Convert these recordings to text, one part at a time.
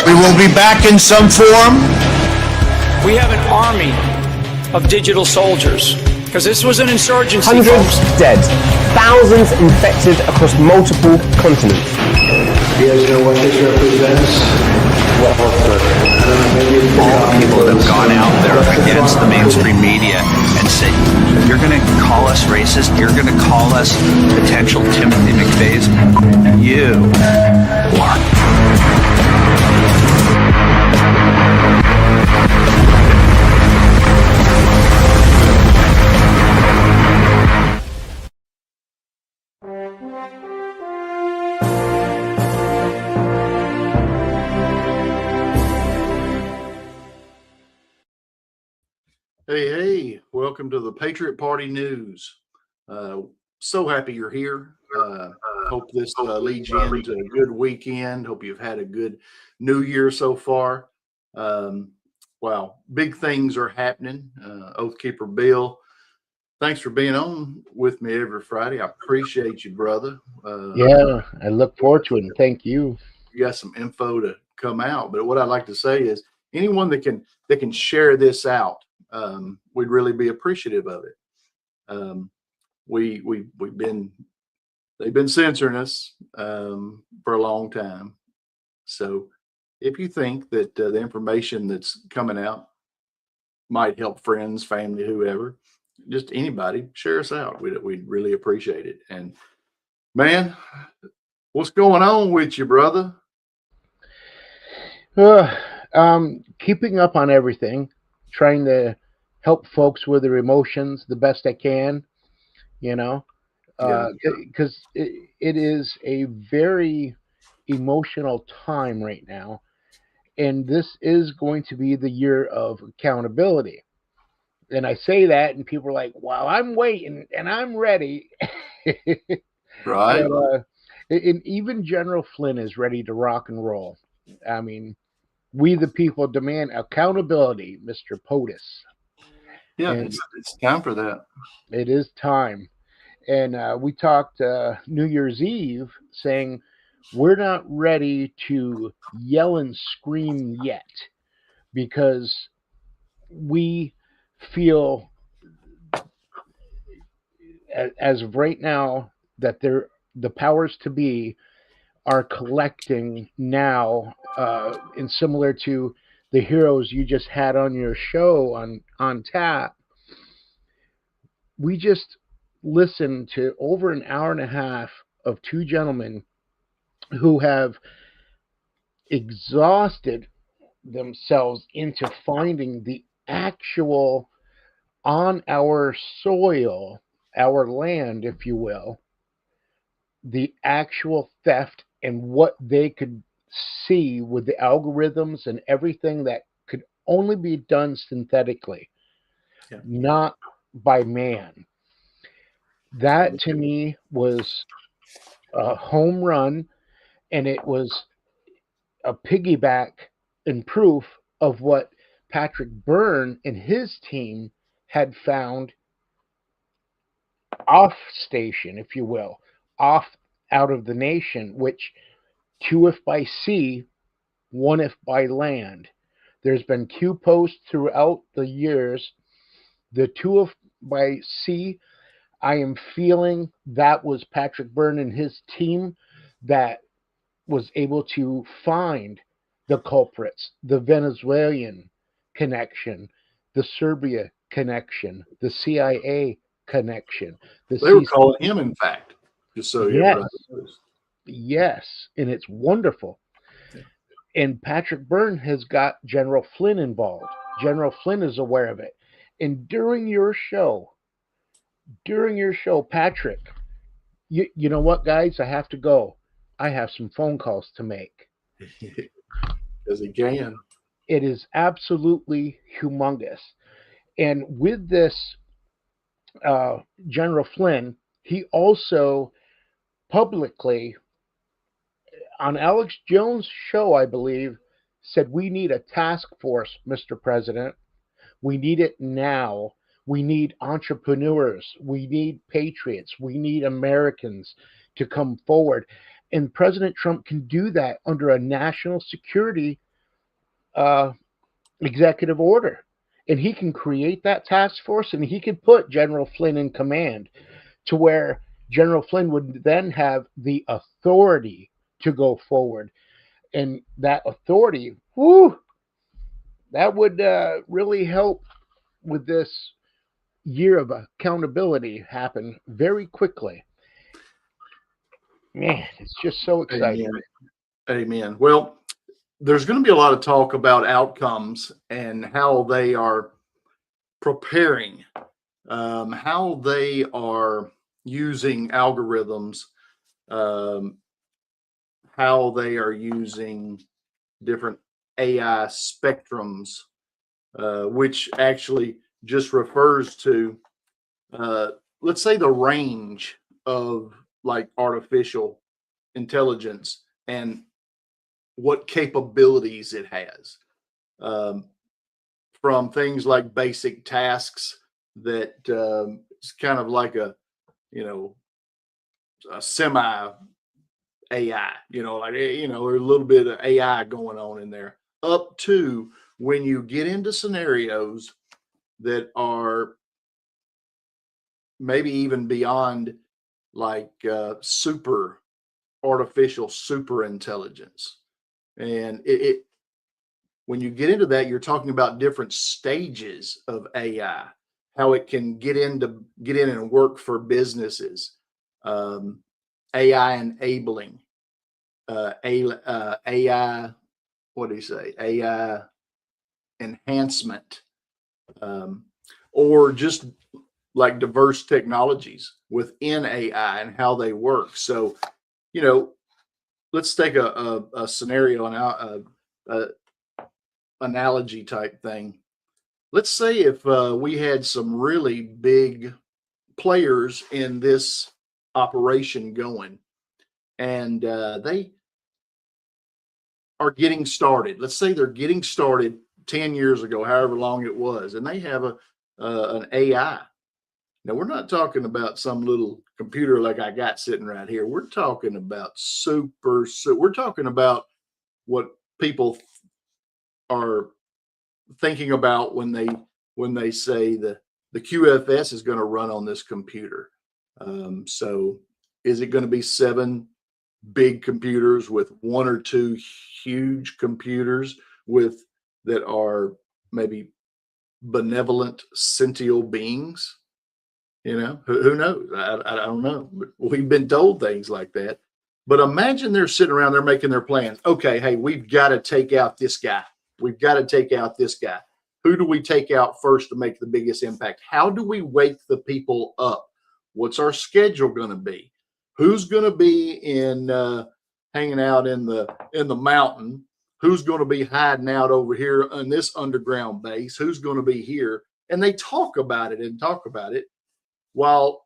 We will be back in some form. We have an army of digital soldiers, because this was an insurgency, Hundreds folks. dead, thousands infected across multiple continents. You guys know what this represents? People that have gone out there against the mainstream media and said, you're going to call us racist, you're going to call us potential Timothy McVeighs. You are. Hey, welcome to the Patriot Party News. So happy you're here. Hope this leads you into a good weekend. Hope you've had a good new year so far. Wow, big things are happening. Oathkeeper Bill, thanks for being on with me every Friday. I appreciate you, brother. Yeah, I look forward to it, and thank you. You got some info to come out, but what I'd like to say is anyone that can share this out, we'd really be appreciative of it. They've been censoring us for a long time. So if you think that the information that's coming out might help friends, family, whoever, just anybody, share us out. We'd really appreciate it. And man, what's going on with you, brother? Keeping up on everything, trying to help folks with their emotions the best I can, because it is a very emotional time right now. And this is going to be the year of accountability. And I say that, and people are like, well, I'm waiting and I'm ready. Right. But, and even General Flynn is ready to rock and roll. I mean, we the people demand accountability, Mr. POTUS. Yeah, it's time for that. It is time. And we talked New Year's Eve saying we're not ready to yell and scream yet because we feel as of right now that the powers to be are collecting now, and similar to the heroes you just had on your show on tap. We just listened to over an hour and a half of two gentlemen who have exhausted themselves into finding the actual, on our soil, our land, if you will, the actual theft and what they could see with the algorithms and everything that could only be done synthetically, not by man. That to me was a home run, and it was a piggyback and proof of what Patrick Byrne and his team had found off station, if you will, off out of the nation, which 2 if by sea, 1 if by land. There's been Q posts throughout the years. The 2 if by sea, I am feeling that was Patrick Byrne and his team that was able to find the culprits, the Venezuelan connection, the Serbia connection, the CIA connection. They were calling him, in fact, just so everybody knows. Yes, and it's wonderful. Yeah. And Patrick Byrne has got General Flynn involved. General Flynn is aware of it. And during your show, Patrick, you know what, guys? I have to go. I have some phone calls to make. As he can. It is absolutely humongous. And with this General Flynn, he also publicly, on Alex Jones' show, I believe, said we need a task force, Mr. President. We need it now. We need entrepreneurs. We need patriots. We need Americans to come forward. And President Trump can do that under a national security executive order. And he can create that task force, and he can put General Flynn in command, to where General Flynn would then have the authority to go forward. And that authority, that would really help with this year of accountability happen very quickly. Man, it's just so exciting. Amen. Well, there's going to be a lot of talk about outcomes and how they are preparing, how they are using algorithms, how they are using different AI spectrums, which actually just refers to, let's say, the range of like artificial intelligence and what capabilities it has, from things like basic tasks that it's kind of like a semi AI, like, there's a little bit of AI going on in there, up to when you get into scenarios that are maybe even beyond like super artificial super intelligence. And it when you get into that, you're talking about different stages of AI, how it can get in and work for businesses, AI enabling, AI, what do you say? AI enhancement, or just like diverse technologies within AI and how they work. So, let's take a scenario and a analogy type thing. Let's say if we had some really big players in this operation going, and they are getting started. Let's say they're getting started 10 years ago, however long it was, and they have an AI. Now, we're not talking about some little computer like I got sitting right here. We're talking about we're talking about what people are thinking about when they say the QFS is going to run on this computer. So is it going to be 7 big computers with 1 or 2 huge computers that are maybe benevolent sentient beings? Who knows? I don't know. But we've been told things like that. But imagine they're sitting around, they're making their plans. Okay, hey, we've got to take out this guy. We've got to take out this guy. Who do we take out first to make the biggest impact? How do we wake the people up? What's our schedule going to be? Who's going to be in hanging out in the mountain? Who's going to be hiding out over here on this underground base? Who's going to be here? And they talk about it while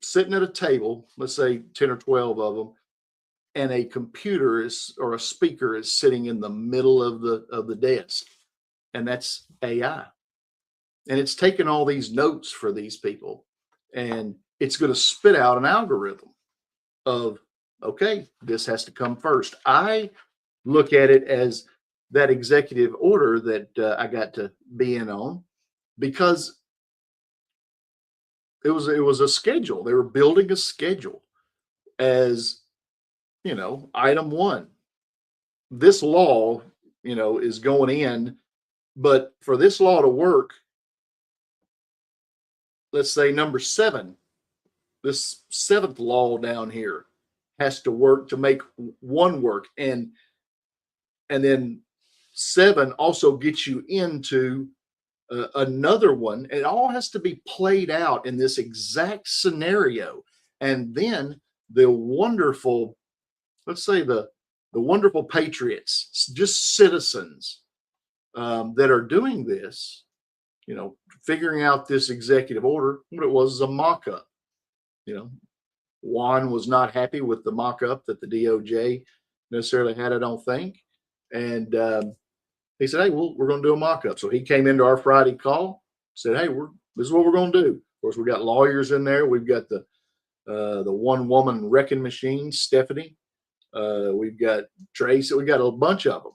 sitting at a table, let's say 10 or 12 of them, and a computer or a speaker is sitting in the middle of the desk, and that's AI. And it's taking all these notes for these people, and it's going to spit out an algorithm of, okay, this has to come first. I look at it as that executive order that I got to be in on, because it was a schedule. They were building a schedule as, item 1. This law, is going in, but for this law to work, let's say number 7, this 7th law down here has to work to make 1 work. And then 7 also gets you into another one. It all has to be played out in this exact scenario. And then the wonderful, let's say the wonderful patriots, just citizens that are doing this, figuring out this executive order, what it was a mock-up. Juan was not happy with the mock-up that the DOJ necessarily had, I don't think. And he said, hey, we're going to do a mock-up. So he came into our Friday call, said, hey, this is what we're going to do. Of course, we got lawyers in there. We've got the the one woman wrecking machine, Stephanie. We've got Tracy. We got a bunch of them.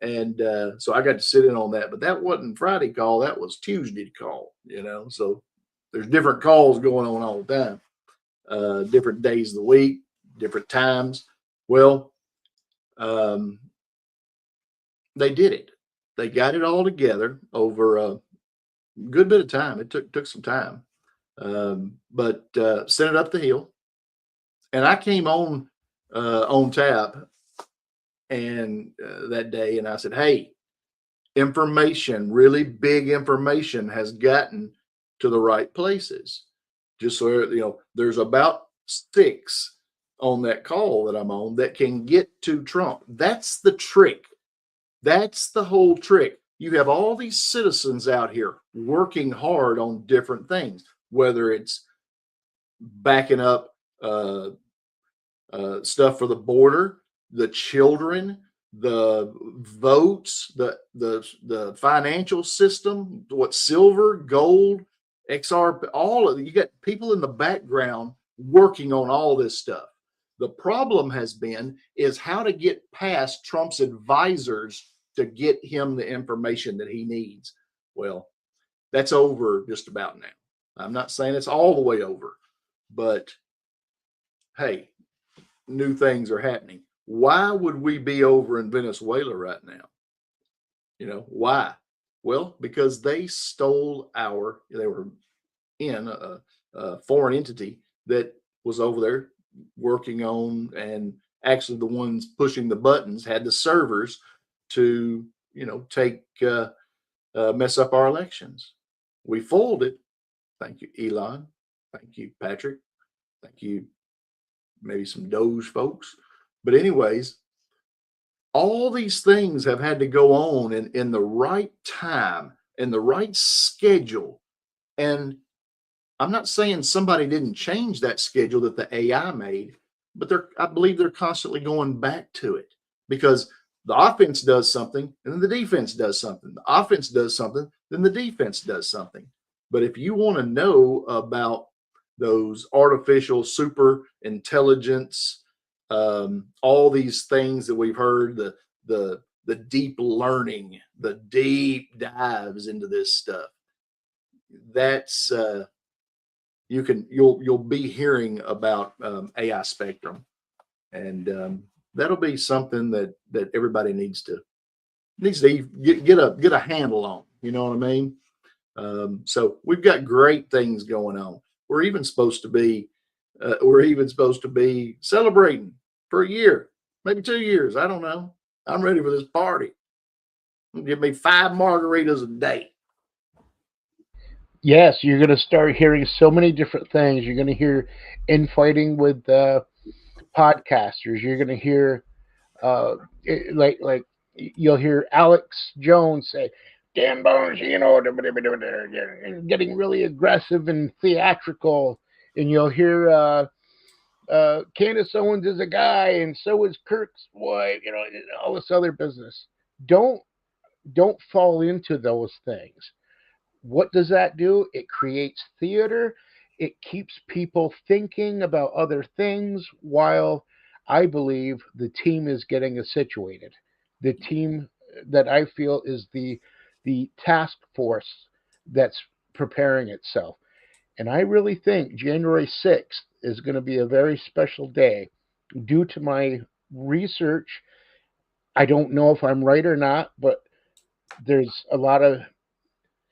And so I got to sit in on that. But that wasn't Friday call. That was Tuesday call, So there's different calls going on all the time, different days of the week, different times. Well, they did it. They got it all together over a good bit of time. It took some time, but sent it up the hill. And I came on tap and that day, and I said, "Hey, information, really big information, has gotten to the right places." Just so there's about 6 on that call that I'm on that can get to Trump. That's the trick. That's the whole trick. You have all these citizens out here working hard on different things, whether it's backing up stuff for the border, the children, the votes, the financial system, silver, gold, XR, all of it. You got people in the background working on all this stuff. The problem is how to get past Trump's advisors to get him the information that he needs. Well, that's over just about now. I'm not saying it's all the way over, but hey, new things are happening. Why would we be over in Venezuela right now? Why? Well, because they stole they were in a foreign entity that was over there working on, and actually the ones pushing the buttons had the servers to, mess up our elections. We foiled it. Thank you, Elon. Thank you, Patrick. Thank you, maybe some Doge folks. But anyways, all these things have had to go on in the right time, in the right schedule. And I'm not saying somebody didn't change that schedule that the AI made, but I believe they're constantly going back to it, because the offense does something and then the defense does something. The offense does something, then the defense does something. But if you want to know about those artificial super intelligence, all these things that we've heard, the deep learning, the deep dives into this stuff, that's you'll be hearing about AI Spectrum, and that'll be something that everybody needs to get a handle on. You know what I mean? So we've got great things going on. We're even supposed to be celebrating for a year, maybe 2 years. I don't know. I'm ready for this party. Give me 5 margaritas a day. Yes, you're going to start hearing so many different things. You're going to hear infighting with podcasters. You're going to hear like you'll hear Alex Jones say, "Damn bones," getting really aggressive and theatrical. And you'll hear Candace Owens is a guy, and so is Kirk's wife. All this other business. Don't fall into those things. What does that do? It creates theater. It keeps people thinking about other things while I believe the team is getting situated. The team that I feel is the task force that's preparing itself. And I really think January 6th is going to be a very special day. Due to my research, I don't know if I'm right or not, but there's a lot of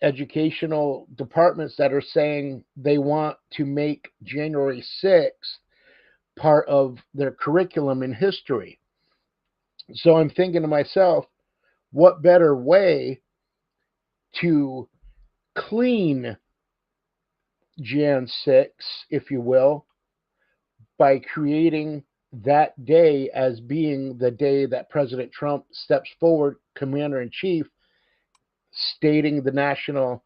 educational departments that are saying they want to make January 6th part of their curriculum in history. So I'm thinking to myself, what better way to clean Jan 6, if you will, by creating that day as being the day that President Trump steps forward, Commander-in-Chief, stating the national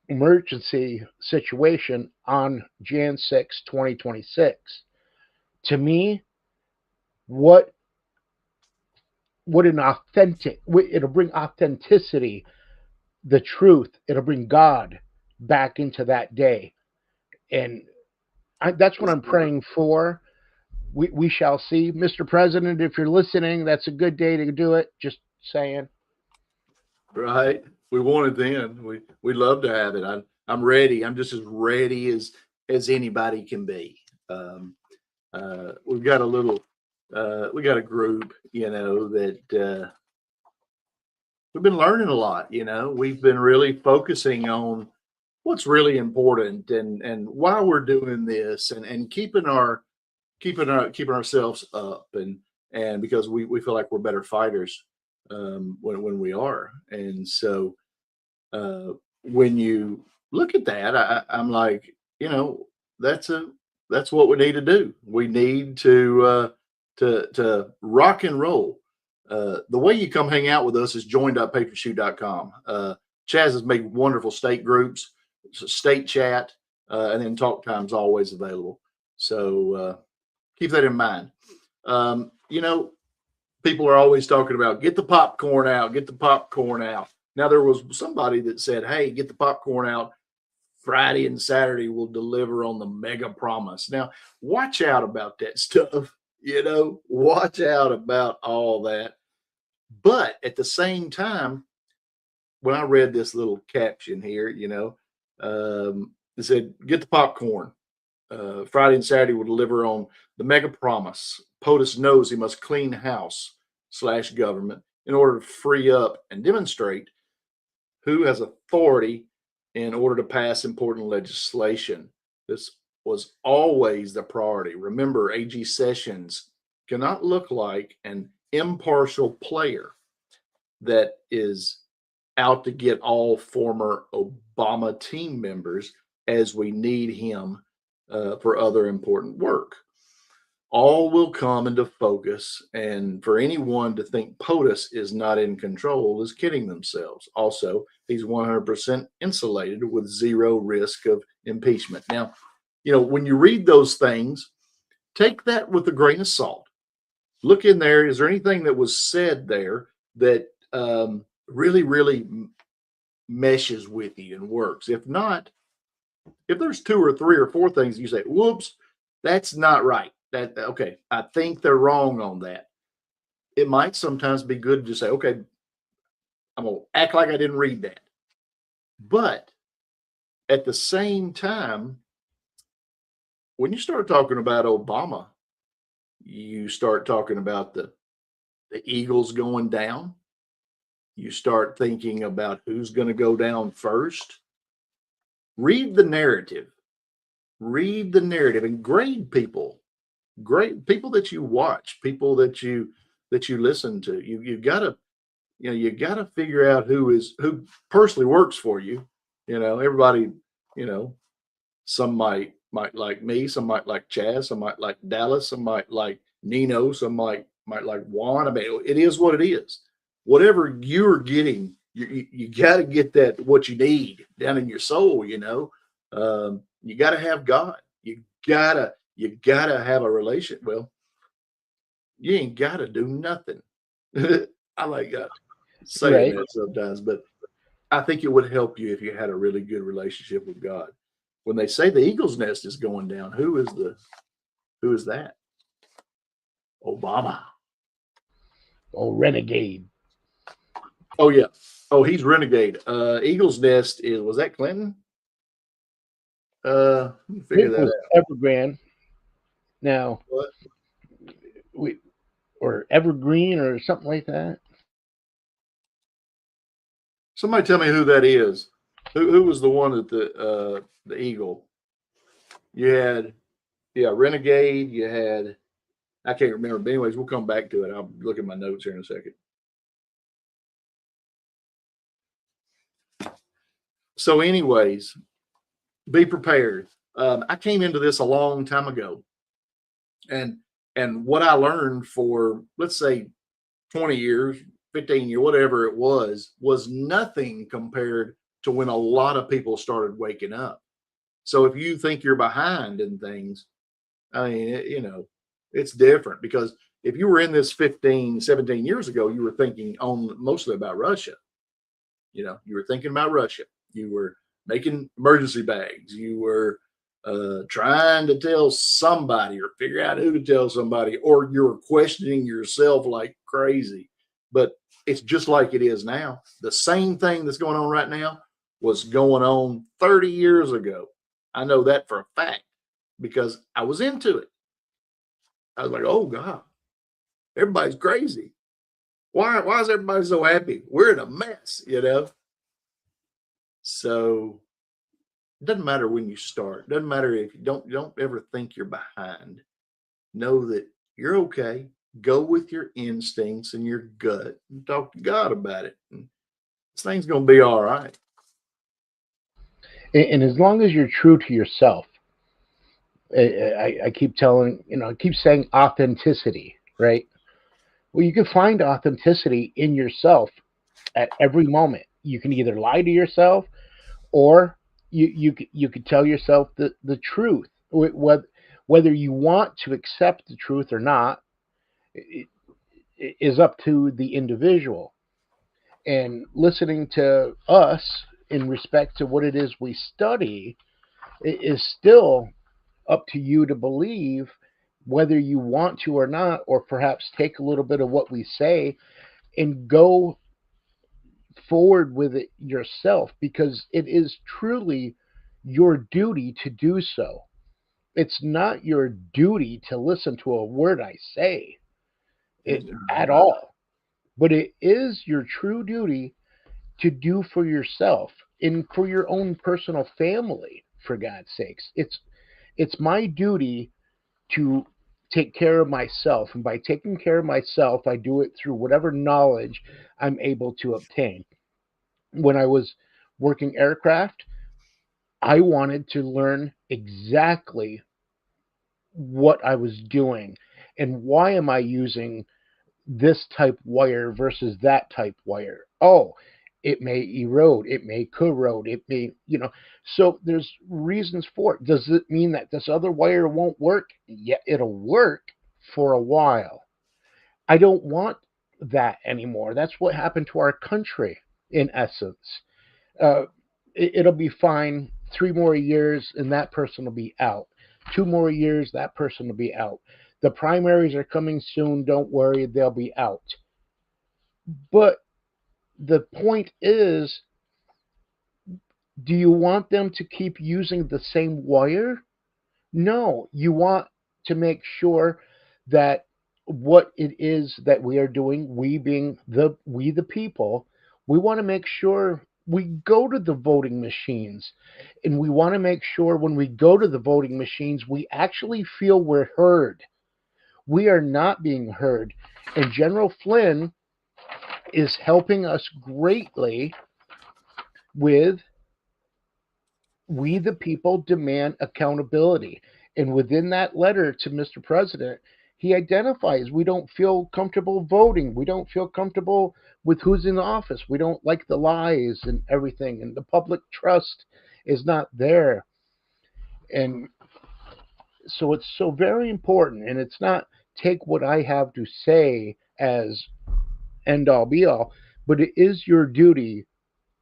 emergency situation on Jan 6, 2026. To me, what an authentic, it'll bring authenticity, the truth, it'll bring God back into that day. And That's what I'm praying for. We shall see. Mr. President, if you're listening, that's a good day to do it. Just saying. Right. We want it then. We'd love to have it. I'm ready. I'm just as ready as anybody can be. We've got a little, we got a group, that we've been learning a lot. We've been really focusing on what's really important and why we're doing this and keeping ourselves up and because we feel like we're better fighters when we are. And so when you look at that, I'm like, that's what we need to do. We need to rock and roll. The way you come hang out with us is join.patriotshoe.com. Chaz has made wonderful state groups, state chat, and then talk time's always available. So keep that in mind. People are always talking about get the popcorn out, get the popcorn out. Now, there was somebody that said, hey, get the popcorn out. Friday and Saturday will deliver on the mega promise. Now, watch out about that stuff. Watch out about all that. But at the same time, when I read this little caption here, it said, get the popcorn. Friday and Saturday will deliver on the mega promise. POTUS knows he must clean house / government in order to free up and demonstrate who has authority in order to pass important legislation. This was always the priority. Remember, AG Sessions cannot look like an impartial player that is out to get all former Obama team members, as we need him for other important work. All will come into focus, and for anyone to think POTUS is not in control is kidding themselves. Also, he's 100% insulated with zero risk of impeachment. Now, when you read those things, take that with a grain of salt. Look in there. Is there anything that was said there that really, really meshes with you and works? If not, if there's 2 or 3 or 4 things you say, whoops, that's not right. Okay, I think they're wrong on that. It might sometimes be good to just say, okay, I'm going to act like I didn't read that. But at the same time, when you start talking about Obama, you start talking about the Eagles going down. You start thinking about who's going to go down first. Read the narrative. Read the narrative and grade people. Great people that you watch, people that you listen to. You've got to figure out who personally works for you. Everybody, some might like me, some might like Chaz, some might like Dallas, some might like Nino, some might like Juan. I mean, it is what it is. Whatever you're getting, you got to get that what you need down in your soul. You got to have God. You gotta have a relation. Well, you ain't gotta do nothing. I like saying that sometimes, but I think it would help you if you had a really good relationship with God. When they say the eagle's nest is going down, who is that? Obama. Oh, renegade. Oh yeah. Oh, he's renegade. Eagle's nest was that Clinton? Let me figure that out. Evergrande. Now, or Evergreen or something like that. Somebody tell me who that is. Who was the one at the Eagle? You had, Renegade. You had, I can't remember. But anyways, we'll come back to it. I'll look at my notes here in a second. So, anyways, be prepared. I came into this a long time ago. And what I learned for, let's say, 20 years, 15 years, whatever it was nothing compared to when a lot of people started waking up. So if you think you're behind in things, I mean, it's different, because if you were in this 15, 17 years ago, you were thinking mostly about Russia. You were thinking about Russia. You were making emergency bags. You were trying to tell somebody or figure out who to tell somebody, or you're questioning yourself like crazy. But it's just like it is now. The same thing that's going on right now was going on 30 years ago. I know that for a fact because I was into it. I was like, oh God, everybody's crazy. Why is everybody so happy? We're in a mess, you know? So it doesn't matter when you start. It doesn't matter if you don't ever think you're behind. Know that you're okay. Go with your instincts and your gut and talk to God about it. And this thing's gonna be all right. And as long as you're true to yourself, I keep telling, I keep saying authenticity, right? Well, you can find authenticity in yourself at every moment. You can either lie to yourself or you could tell yourself the truth. Whether you want to accept the truth or not it is up to the individual. And listening to us in respect to what it is we study is still up to you to believe whether you want to or not, or perhaps take a little bit of what we say and go forward with it yourself, because it is truly your duty to do so. It's not your duty to listen to a word I say at all, but it is your true duty to do for yourself and for your own personal family, for God's sakes. It's my duty to take care of myself, and by taking care of myself, I do it through whatever knowledge I'm able to obtain. When I was working aircraft, I wanted to learn exactly what I was doing and why am I using this type wire versus that type wire. Oh, it may erode, it may corrode, it may, so there's reasons for it. Does it mean that this other wire won't work? Yeah, it'll work for a while. I don't want that anymore. That's what happened to our country, in essence. It'll be fine 3 more years and that person will be out. 2 more years, that person will be out. The primaries are coming soon. Don't worry, they'll be out. But the point is, do you want them to keep using the same wire? No, you want to make sure that what it is that we are doing, we being the people, we want to make sure we go to the voting machines, and we want to make sure when we go to the voting machines, we actually feel we're heard. We are not being heard. And General Flynn is helping us greatly with we the people demand accountability. And within that letter to Mr. President, he identifies we don't feel comfortable voting. We don't feel comfortable with who's in office. We don't like the lies and everything. And the public trust is not there. And so it's so very important. And it's not take what I have to say as end all be all, but it is your duty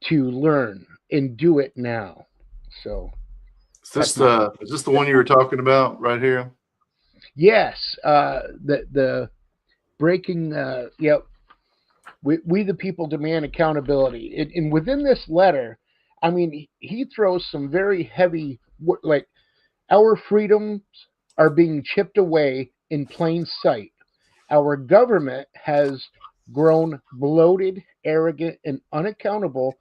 to learn and do it now. So is this the one you were talking about right here? Yes, the breaking. Yep. We the people demand accountability, and within this letter, I mean, he throws some very heavy, like our freedoms are being chipped away in plain sight. Our government has grown bloated, arrogant, and unaccountable.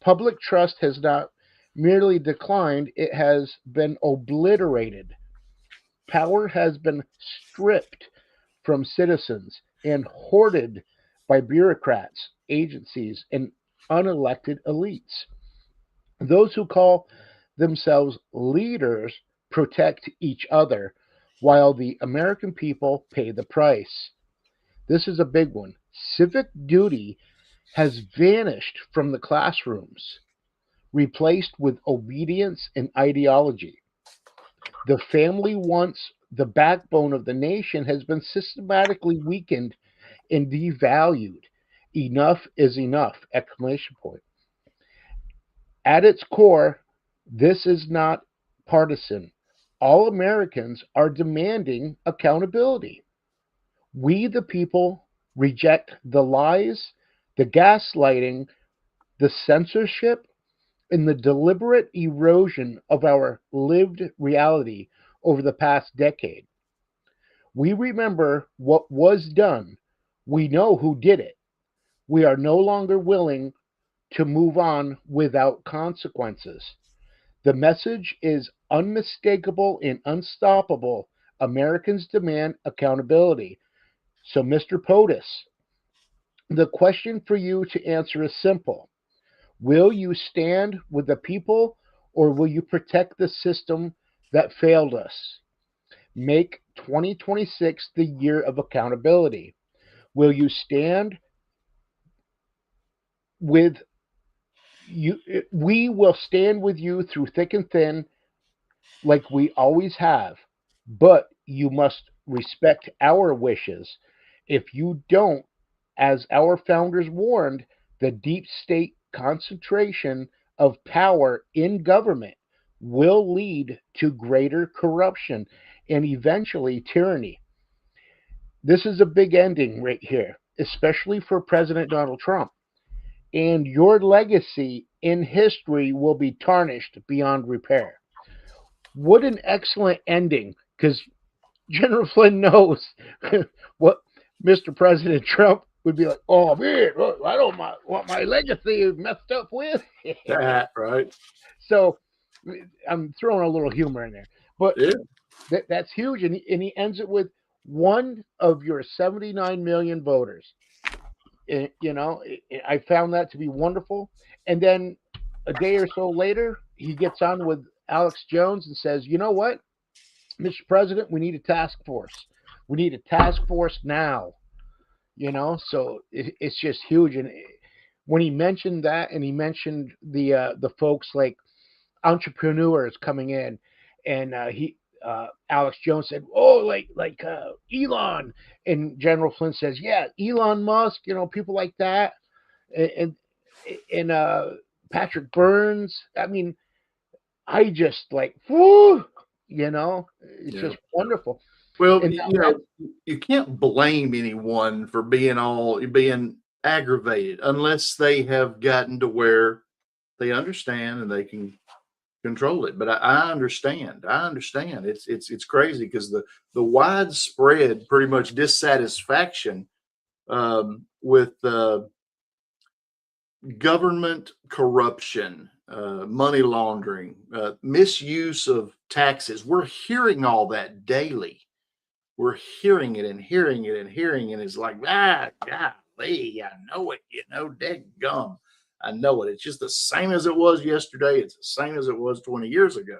Public trust has not merely declined, it has been obliterated. Power has been stripped from citizens and hoarded by bureaucrats, agencies, and unelected elites. Those who call themselves leaders protect each other, while the American people pay the price. This is a big one. Civic duty has vanished from the classrooms, replaced with obedience and ideology. The family, once the backbone of the nation, has been systematically weakened and devalued. Enough is enough! Exclamation point. At its core, this is not partisan. All Americans are demanding accountability. We, the people, reject the lies, the gaslighting, the censorship, and the deliberate erosion of our lived reality over the past decade. We remember what was done. We know who did it. We are no longer willing to move on without consequences. The message is unmistakable and unstoppable. Americans demand accountability. So, Mr. POTUS, the question for you to answer is simple. Will you stand with the people or will you protect the system that failed us? Make 2026 the year of accountability. Will you stand with you? We will stand with you through thick and thin like we always have, but you must respect our wishes. If you don't, as our founders warned, the deep state concentration of power in government will lead to greater corruption and eventually tyranny. This is a big ending right here, especially for President Donald Trump. And your legacy in history will be tarnished beyond repair. What an excellent ending, because General Flynn knows what Mr. President Trump would be like. Oh man, I don't want my legacy messed up with. That, right? So I'm throwing a little humor in there, but Yeah. that's huge. And he ends it with one of your 79 million voters. I found that to be wonderful. And then a day or so later, he gets on with Alex Jones and says, you know what, Mr. President, we need a task force. We need a task force now. So it's just huge. And when he mentioned that, and he mentioned the folks like entrepreneurs coming in, and Alex Jones said, "Oh, like Elon," and General Flynn says, "Yeah, Elon Musk, people like that," and Patrick Burns. I mean, I just whoo, it's just wonderful. Well, And you can't blame anyone for being aggravated unless they have gotten to where they understand and they can control it. But I understand. It's crazy because the widespread pretty much dissatisfaction with government corruption, money laundering, misuse of taxes. We're hearing all that daily. We're hearing it and hearing it and hearing it. And it's like, golly, I know it, dadgum. I know it. It's just the same as it was yesterday. It's the same as it was 20 years ago.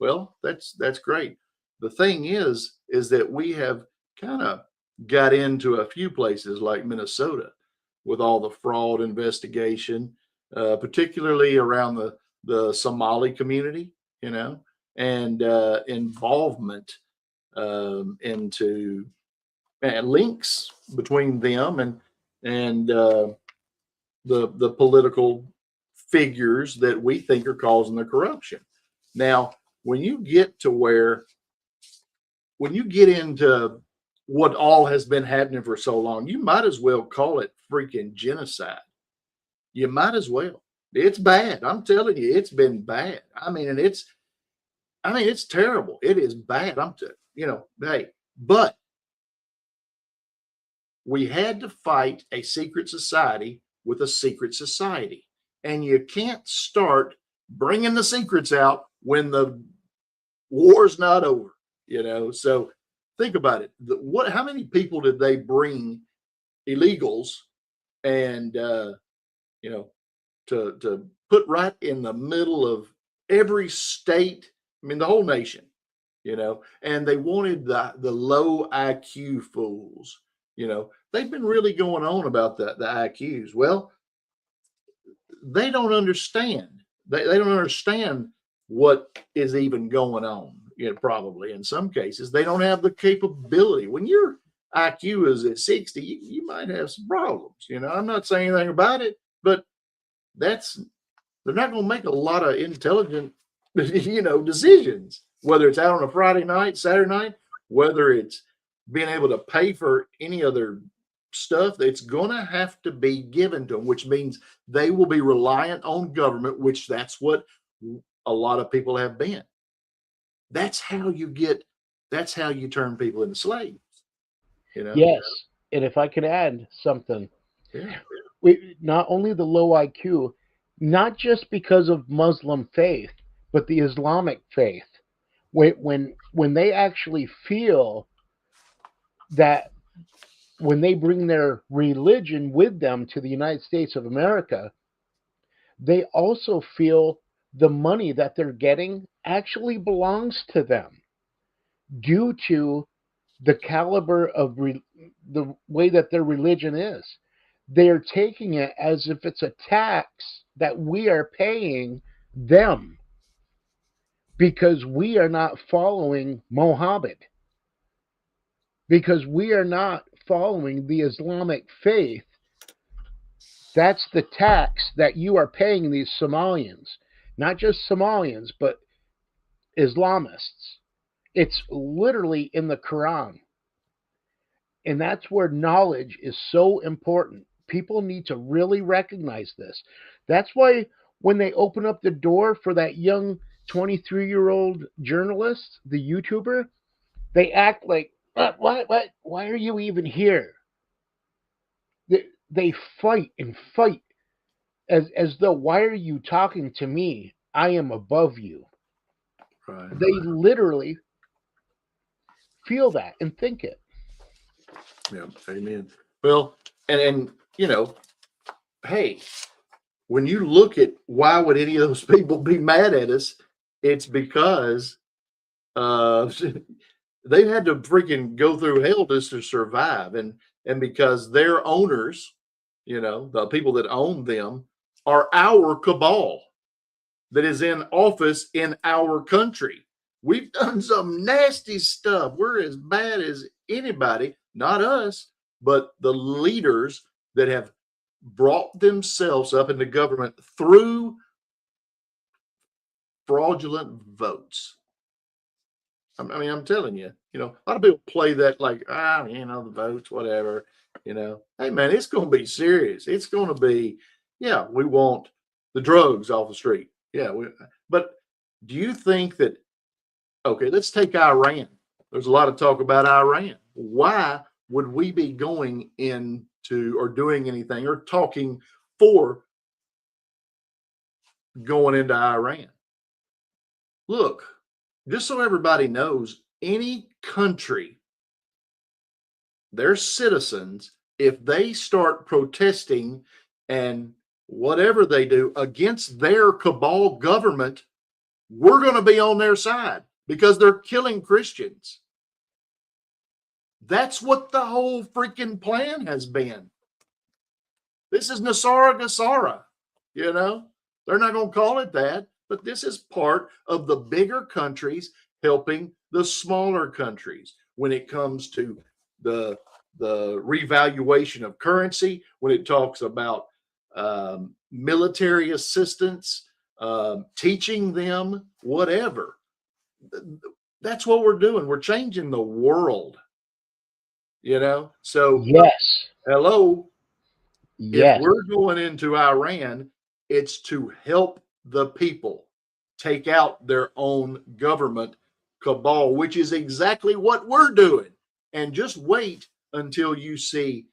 Well, that's great. The thing is that we have kind of got into a few places like Minnesota with all the fraud investigation, particularly around the Somali community, and involvement into links between them and the political figures that we think are causing the corruption. Now, when you get into what all has been happening for so long, you might as well call it freaking genocide. You might as well. It's bad. I'm telling you, it's been bad. I mean, it's terrible. It is bad. Hey, but we had to fight a secret society with a secret society. And you can't start bringing the secrets out when the war's not over, So think about it. How many people did they bring illegals and, to put right in the middle of every state? I mean, the whole nation, and they wanted the low IQ fools, they've been really going on about the IQs. Well, they don't understand. They don't understand what is even going on. Probably in some cases, they don't have the capability. When your IQ is at 60, you might have some problems. I'm not saying anything about it, but they're not going to make a lot of intelligent decisions, whether it's out on a Friday night, Saturday night, whether it's being able to pay for any other stuff, that's going to have to be given to them, which means they will be reliant on government, which that's what a lot of people have been. That's how you turn people into slaves. Yes. And if I could add something, not only the low IQ, not just because of Muslim faith, but the Islamic faith. When they actually feel that when they bring their religion with them to the United States of America, they also feel the money that they're getting actually belongs to them due to the caliber of the way that their religion is. They're taking it as if it's a tax that we are paying them because we are not following Mohammed, because we are not following the Islamic faith. That's the tax that you are paying these Somalians, not just Somalians, but Islamists. It's literally in the Quran. And that's where knowledge is so important. People need to really recognize this. That's why when they open up the door for that young 23-year-old journalist, the YouTuber, they act like, what? Why are you even here? They fight and fight as though, why are you talking to me? I am above you. Right. They literally feel that and think it. Yeah, amen. Well, and hey, when you look at why would any of those people be mad at us, it's because they've had to freaking go through hell just to survive, and because their owners, the people that own them, are our cabal that is in office in our country. We've done some nasty stuff. We're as bad as anybody, not us, but the leaders that have brought themselves up into government through fraudulent votes. I mean, I'm telling you, a lot of people play that like, the votes, whatever, Hey, man, it's going to be serious. It's going to be, we want the drugs off the street. But do you think that, okay, let's take Iran. There's a lot of talk about Iran. Why would we be going into or doing anything or talking for going into Iran? Look, just so everybody knows, any country, their citizens, if they start protesting and whatever they do against their cabal government, we're going to be on their side because they're killing Christians. That's what the whole freaking plan has been. This is Nasara Gassara, They're not going to call it that, but this is part of the bigger countries helping the smaller countries when it comes to the revaluation of currency, when it talks about military assistance, teaching them, whatever. That's what we're doing. We're changing the world. So yes, hello. yes, If we're going into Iran, it's to help the people take out their own government cabal, which is exactly what we're doing. And just wait until you see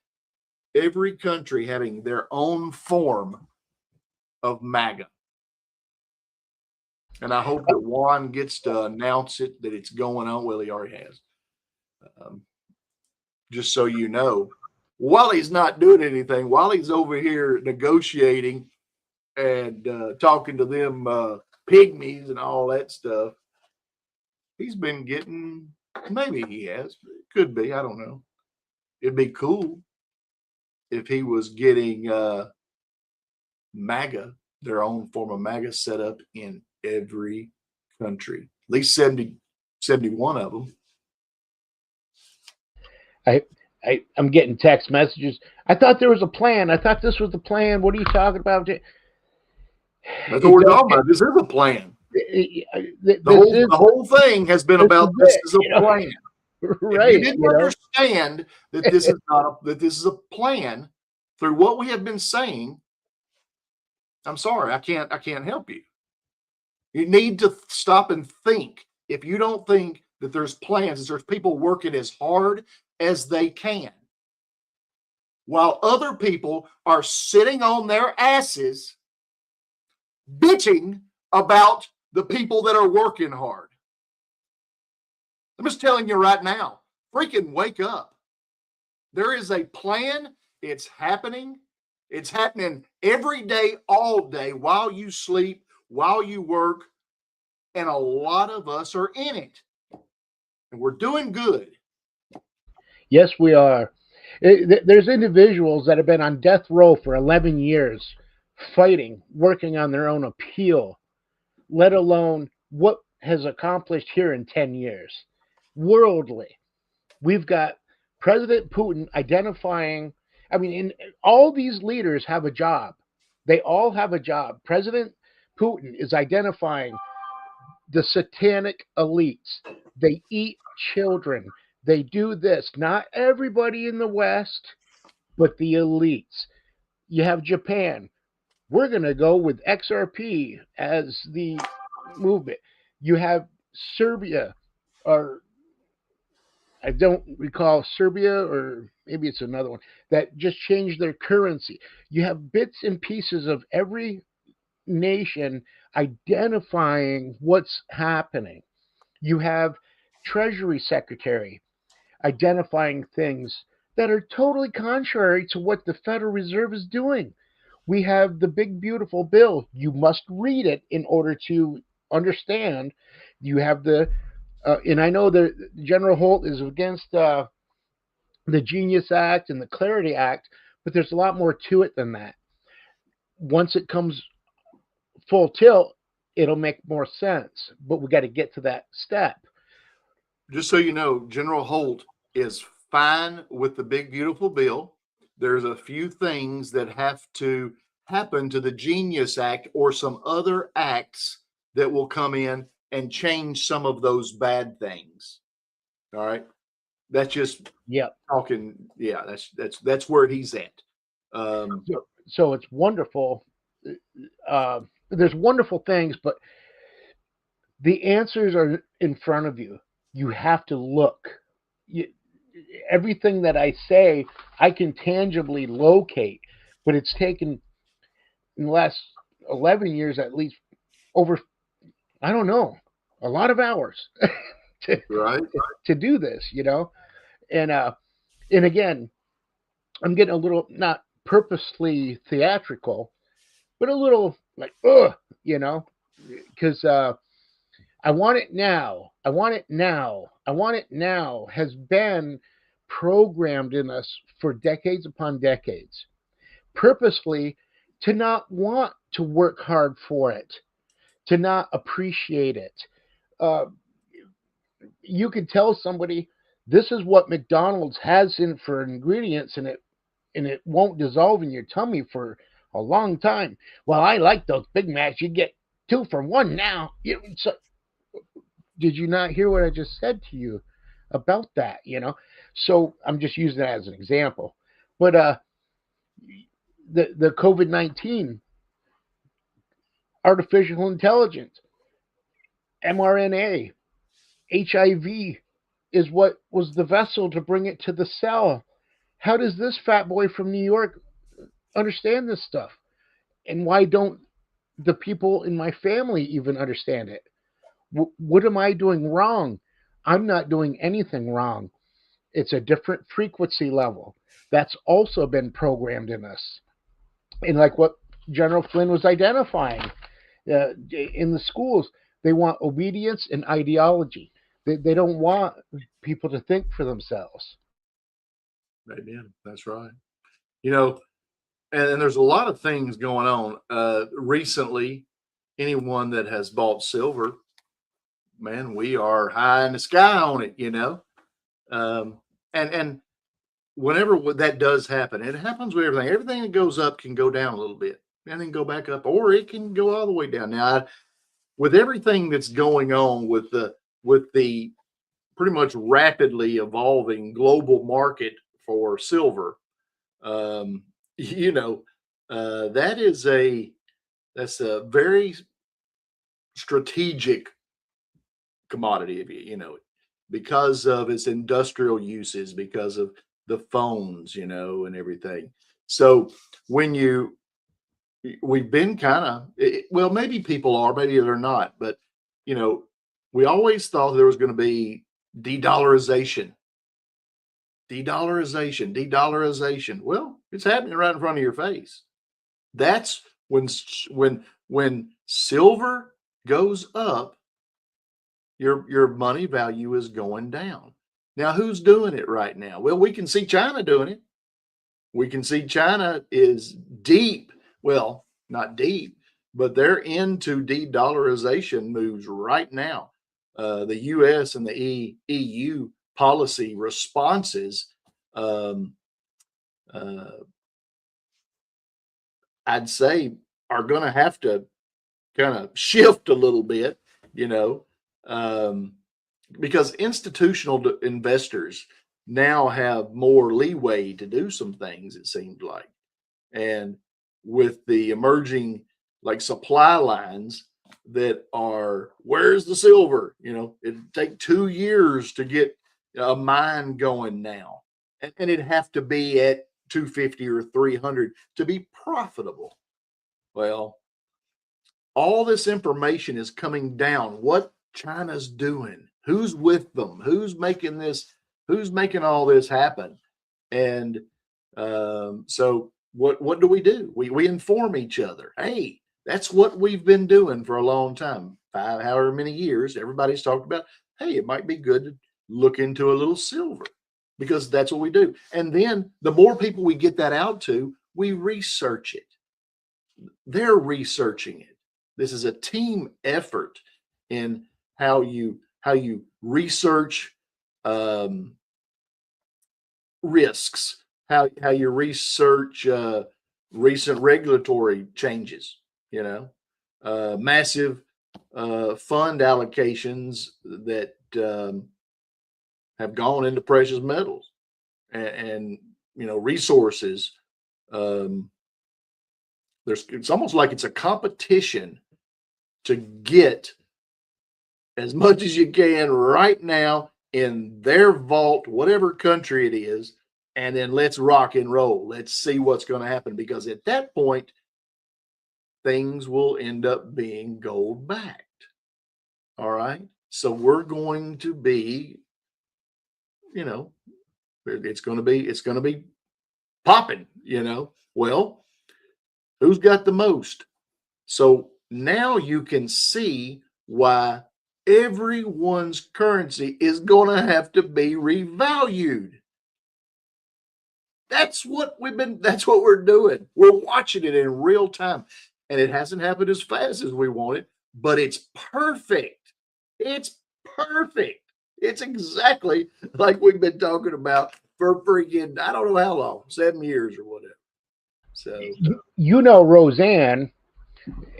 every country having their own form of MAGA. And I hope that Juan gets to announce it, that it's going on. Well, he already has. Just so you know, while he's not doing anything, while he's over here negotiating and talking to them pygmies and all that stuff, he's been getting, maybe he has, could be, I don't know. It'd be cool if he was getting MAGA, their own form of MAGA, set up in every country, at least 71 of them. I'm getting text messages. I thought there was a plan. I thought this was the plan. What are you talking about? That's what we're talking about. This is a plan. This The whole thing has been about this is a plan. right. If you didn't understand that this is not that this is a plan through what we have been saying, I'm sorry, I can't help you. You need to stop and think. If you don't think that there's plans, there's people working as hard as they can, while other people are sitting on their asses bitching about the people that are working hard. I'm just telling you right now, freaking wake up. There is a plan. It's happening. It's happening every day, all day, while you sleep, while you work. And a lot of us are in it. And we're doing good. Yes, we are. There's individuals that have been on death row for 11 years fighting, working on their own appeal, let alone what has accomplished here in 10 years. Worldly. We've got President Putin identifying, all these leaders have a job. They all have a job. President Putin is identifying the satanic elites. They eat children. They do this. Not everybody in the West, but the elites. You have Japan. We're going to go with XRP as the movement. You have Serbia, or I don't recall Serbia, or maybe it's another one, that just changed their currency. You have bits and pieces of every nation identifying what's happening. You have Treasury Secretary identifying things that are totally contrary to what the Federal Reserve is doing. We have the big, beautiful bill. You must read it in order to understand. You have the, and I know that General Holt is against the Genius Act and the Clarity Act, but there's a lot more to it than that. Once it comes full tilt, it'll make more sense, but we got to get to that step. Just so you know, General Holt is fine with the big, beautiful bill. There's a few things that have to happen to the Genius Act or some other acts that will come in and change some of those bad things. All right. That's just talking. Yeah, that's where he's at. So it's wonderful. There's wonderful things, but the answers are in front of you. You have to look. Everything that I say, I can tangibly locate, but it's taken in the last 11 years at least over, I don't know, a lot of hours to do this, and again, I'm getting a little, not purposely theatrical, but a little like, because I want it now. I want it now. I want it now has been programmed in us for decades upon decades, purposefully, to not want to work hard for it, to not appreciate it. You could tell somebody, this is what McDonald's has in for ingredients, and it won't dissolve in your tummy for a long time. Well, I like those Big Macs. You get 2 for 1 now. Did you not hear what I just said to you about that? So I'm just using that as an example. But the COVID-19, artificial intelligence, mRNA, HIV is what was the vessel to bring it to the cell. How does this fat boy from New York understand this stuff? And why don't the people in my family even understand it? What am I doing wrong? I'm not doing anything wrong. It's a different frequency level. That's also been programmed in us. And like what General Flynn was identifying in the schools, they want obedience and ideology. They don't want people to think for themselves. Amen. That's right. And there's a lot of things going on. Recently, anyone that has bought silver, man, we are high in the sky on it, and whenever that does happen, it happens with everything. Everything that goes up can go down a little bit and then go back up, or it can go all the way down. Now, with everything that's going on with the pretty much rapidly evolving global market for silver, you know, that's a very strategic commodity, if you know it, because of its industrial uses, because of the phones, and everything. So when we've been kind of, well, maybe people are, maybe they're not, but we always thought there was going to be de-dollarization, de-dollarization, de-dollarization. Well, it's happening right in front of your face. That's when silver goes up, your money value is going down. Now, who's doing it right now? Well, we can see China doing it. We can see China is deep. Well, not deep, but they're into de-dollarization moves right now. The U.S. and the EU policy responses, I'd say, are going to have to kind of shift a little bit, because institutional investors now have more leeway to do some things, it seems like. And with the emerging supply lines that are, where's the silver? It'd take 2 years to get a mine going now. And it'd have to be at 250 or 300 to be profitable. Well, all this information is coming down. What China's doing, who's with them, who's making all this happen. And so what do? We inform each other. Hey, that's what we've been doing for a long time, however many years. Everybody's talked about, hey, it might be good to look into a little silver, because that's what we do. And then the more people we get that out to, we research it. They're researching it. This is a team effort in how you research risks, how you research recent regulatory changes, massive fund allocations that have gone into precious metals and resources. It's almost like it's a competition to get as much as you can right now in their vault, whatever country it is, and then let's rock and roll. Let's see what's going to happen, because at that point, things will end up being gold backed. All right. So we're going to be, it's going to be popping, well, who's got the most? So now you can see why everyone's currency is going to have to be revalued. That's what we're doing. We're watching it in real time. And it hasn't happened as fast as we wanted, but it's perfect. It's perfect. It's exactly like we've been talking about for freaking, I don't know how long, 7 years or whatever. So, Roseanne,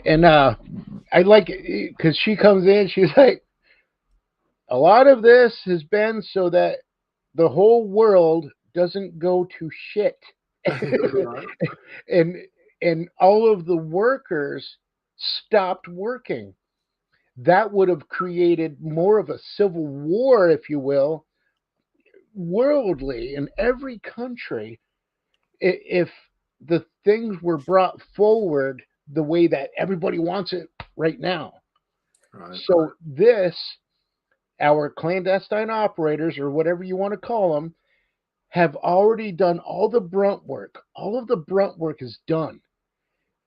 and I like it because she comes in, she's like, a lot of this has been so that the whole world doesn't go to shit. and all of the workers stopped working. That would have created more of a civil war, if you will, worldly in every country, if the things were brought forward the way that everybody wants it right now. Right. So our clandestine operators, or whatever you want to call them, have already done all the brunt work. All of the brunt work is done.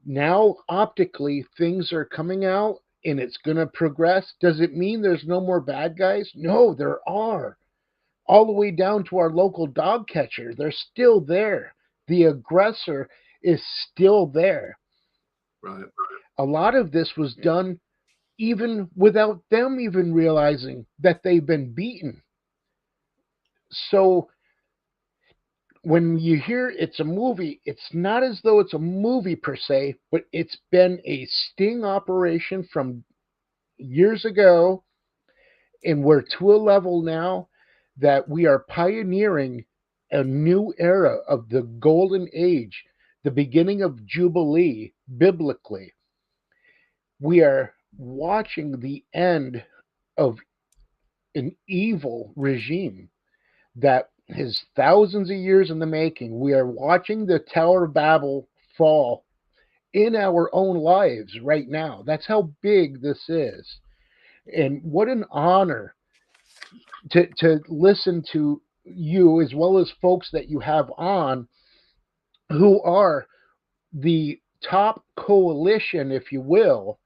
Now, optically, things are coming out and it's going to progress. Does it mean there's no more bad guys? No, there are. All the way down to our local dog catcher. They're still there. The aggressor is still there. Right. A lot of this was done even without them even realizing that they've been beaten. So when you hear it's a movie, it's not as though it's a movie per se, but it's been a sting operation from years ago, and we're to a level now that we are pioneering a new era of the golden age, the beginning of Jubilee biblically. We are watching the end of an evil regime that is thousands of years in the making. We are watching the Tower of Babel fall in our own lives right now. That's how big this is. And what an honor to listen to you, as well as folks that you have on who are the top coalition, if you will,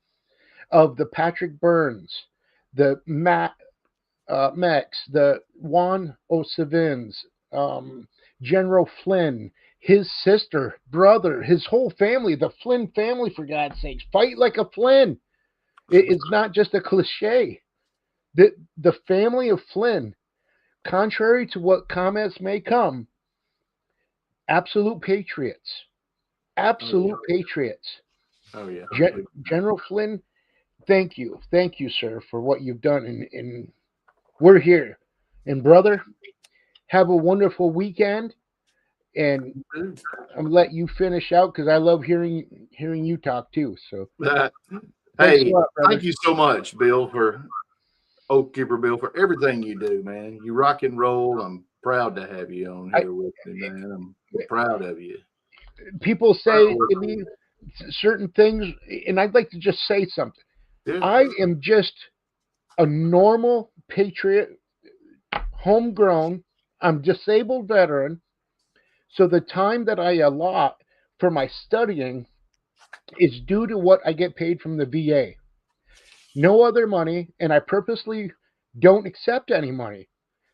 of the Patrick Burns, the Mex, the Juan O'Savins, General Flynn, his sister, brother, his whole family, the Flynn family, for God's sakes. Fight like a Flynn. It's not just a cliche. The family of Flynn, contrary to what comments may come, absolute patriots. Absolute patriots. Oh yeah. General Flynn, thank you, sir, for what you've done. And we're here. And brother, have a wonderful weekend. And I'm gonna let you finish out because I love hearing you talk too. So Hey, thank you so much, Bill, for Oath Keeper Bill, for everything you do, man. You rock and roll. I'm proud to have you on here with me, man. I'm proud of you. People say to me certain things, and I'd like to just say something. Yeah. I am just a normal patriot, homegrown. I'm disabled veteran. So the time that I allot for my studying is due to what I get paid from the VA. No other money, and I purposely don't accept any money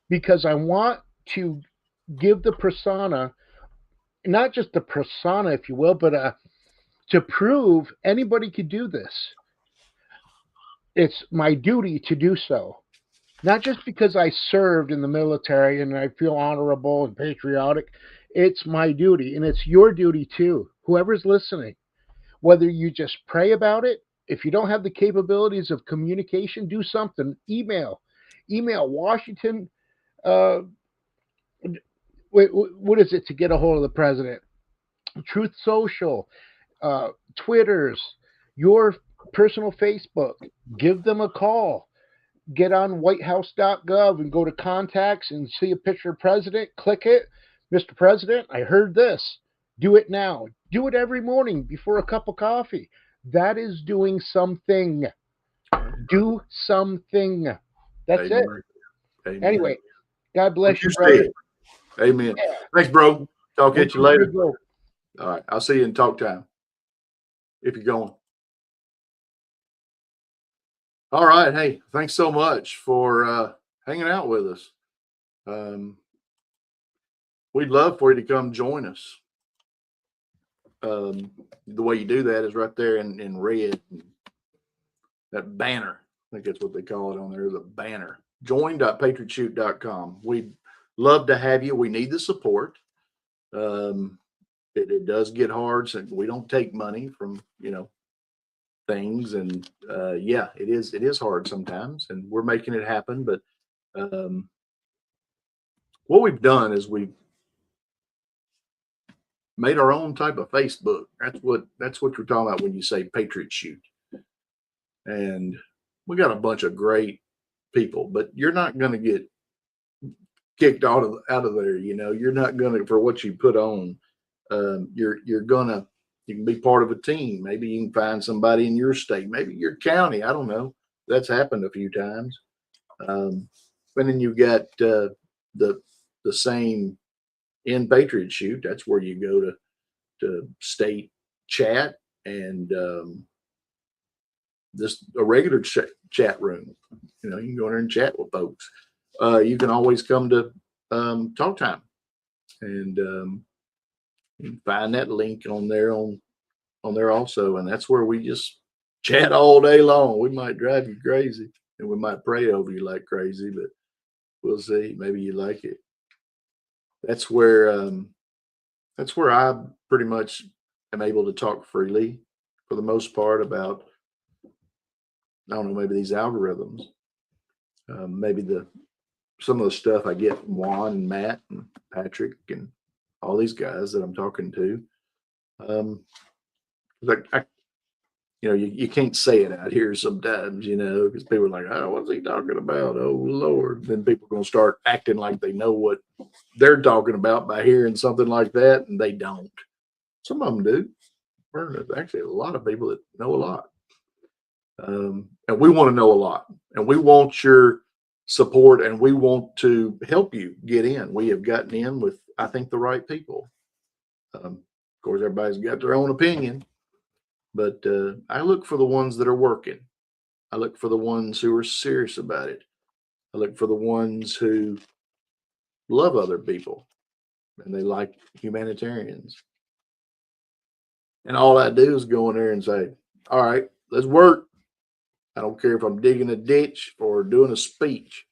because I want to give the persona, not just the persona, if you will, but to prove anybody could do this. It's my duty to do so. Not just because I served in the military and I feel honorable and patriotic. It's my duty, and it's your duty too, whoever's listening. Whether you just pray about it, if you don't have the capabilities of communication, do something. Email Washington. What is it to get a hold of the president? Truth Social, Twitters, your personal Facebook. Give them a call. Get on whitehouse.gov and go to contacts and see a picture of president. Click it. Mr. President, I heard this. Do it now. Do it every morning before a cup of coffee. That is doing something. Do something. That's Amen. it. Amen. Anyway, God bless you, brother. Amen. Thanks, bro. Talk at you later. Bro. All right. I'll see you in talk time if you're going. All right. Hey, thanks so much for hanging out with us. We'd love for you to come join us. The way you do that is right there in red. That banner. I think that's what they call it on there, the banner. Join.patriotshoot.com. We'd love to have you. We need the support. It does get hard, so we don't take money from, things. And yeah, it is hard sometimes, and we're making it happen. But what we've done is we've made our own type of Facebook. That's what you're talking about when you say Patriot Shoot. And we got a bunch of great people, but you're not going to get kicked out of there. You're not going to, for what you put on. You can be part of a team. Maybe you can find somebody in your state, maybe your county. I don't know. That's happened a few times. And then you got the same in Patriot Shoot. That's where you go to state chat and a regular chat room. You can go in there and chat with folks. You can always come to Talk Time, and you can find that link on there also. And that's where we just chat all day long. We might drive you crazy, and we might pray over you like crazy, but we'll see. Maybe you like it. That's where I pretty much am able to talk freely for the most part about I don't know, maybe these algorithms, maybe some of the stuff I get from Juan and Matt and Patrick and all these guys that I'm talking to. You can't say it out here sometimes, because people are like, oh, what's he talking about? Oh, Lord. Then people are going to start acting like they know what they're talking about by hearing something like that, and they don't. Some of them do. There's actually a lot of people that know a lot. And we want to know a lot. And we want your support, and we want to help you get in. We have gotten in with, I think, the right people. Of course, everybody's got their own opinion. But I look for the ones that are working. I look for the ones who are serious about it. I look for the ones who love other people and they like humanitarians. And all I do is go in there and say, all right, let's work. I don't care if I'm digging a ditch or doing a speech.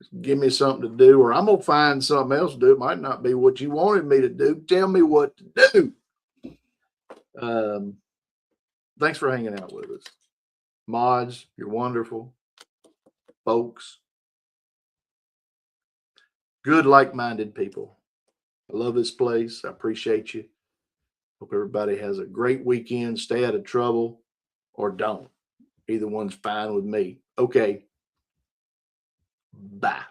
Just give me something to do, or I'm going to find something else to do. It might not be what you wanted me to do. Tell me what to do. Thanks for hanging out with us. Mods, you're wonderful. Folks, good, like-minded people. I love this place. I appreciate you. Hope everybody has a great weekend. Stay out of trouble or don't. Either one's fine with me. Okay. Bye.